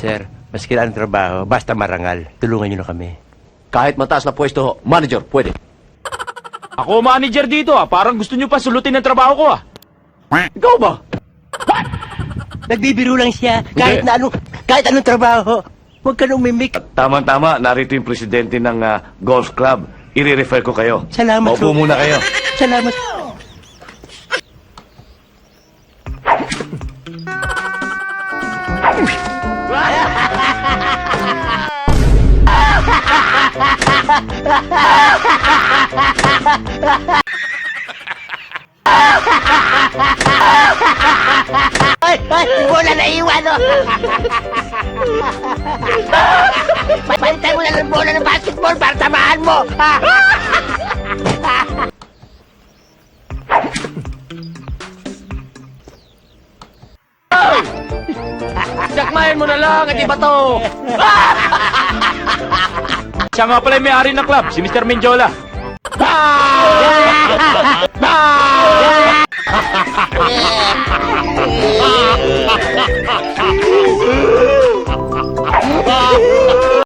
sir. Maski ang trabaho, basta marangal. Tulungan niyo na kami. Kahit mataas na pwesto, manager, pwede. Ako manager dito parang gusto nyo pa sulutin ang trabaho ko Ikaw ba? Nagbibiro lang siya. Kahit anong trabaho. Huwag ka nung mimik. Tama-tama, narito yung presidente ng golf club. I-refer ko kayo. Salamat, Maupo sir. muna kayo. Salamat. Ay, bola na iwan, oh! Palitan mo na ng bola ng basketball para tamaan mo! Dakmayan mo na lang at iba to Siya nga pala yung may-ari ng club, si Mr. Menjola.